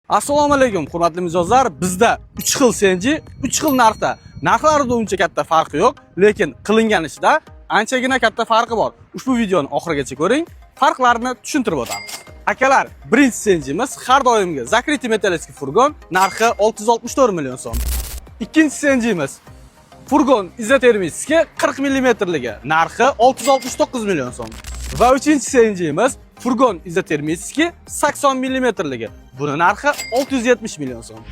Assalomu alaykum, hurmatli mijozlar. Bizda 3 xil CNG, 3 xil narxda. Narxlarida uncha katta farqi yo'q, lekin qilingan ishda anchagina katta farqi bor. Ushbu videoni oxirigacha ko'ring, farqlarni tushuntirib o'tamiz. Akalar, birinchi CNGimiz har doimgi Zakrytый Metallurgiy furgon, narxi 664 million so'm. Ikkinchi CNGimiz furgon izotermический 40 mm ligi, narxi 669 million so'm. Va uchinchi CNGimiz furgon izotermический 80 mm ligi. Buni narxi 670 million so'm.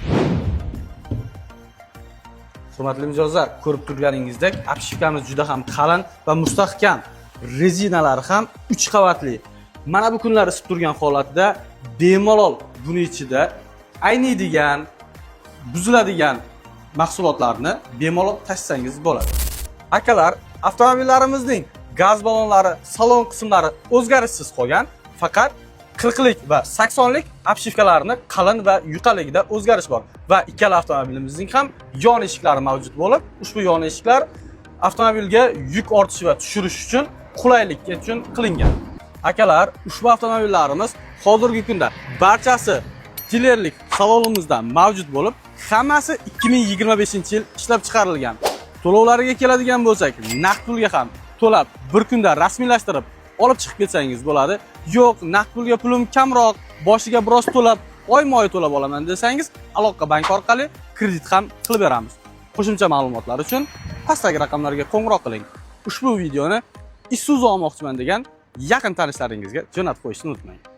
Hurmatli mijozlar, ko'rib turganingizdek, apshikamiz juda ham qalin va mustahkam. Rezinalari ham 3 qavatli. Mana bu kunlar isib turgan holatda bemalol buni ichida ayniydigan, buziladigan mahsulotlarni bemalol tashsangiz bo'ladi. Akalar, avtomobillarimizning gaz ballonlari, salon qismlari o'zgarishsiz qolgan, faqat 40lik va 80lik apshifkalarni qalin va yuqaligida o'zgarish bor va ikkala avtomobilimizning ham yon eshiklari mavjud bo'lib, ushbu yon eshiklar avtomobilga yuk ortish va tushirish uchun qulaylik uchun qilingan. Akalar, ushbu avtomobillarimiz hozirgi kunda barchasi dilerlik salonimizda mavjud bo'lib, hammasi 2025-yil ishlab chiqarilgan. To'lovlariga keladigan bo'lsak, naqd pulga ham to'lab, bir kunda rasmiylashtirib olib chiqib ketsangiz bo'ladi. Yo'q, naqd pulga pulim kamroq, boshiga biroz to'lab, oyma-oy to'lab olaman desangiz, aloqa bank orqali kredit ham qilib beramiz. Qo'shimcha ma'lumotlar uchun pastdagi raqamlarga qo'ng'iroq qiling. Ushbu videoni Isuzu olmoqchiman degan yaqin tanishlaringizga jo'natib qo'yishni unutmang.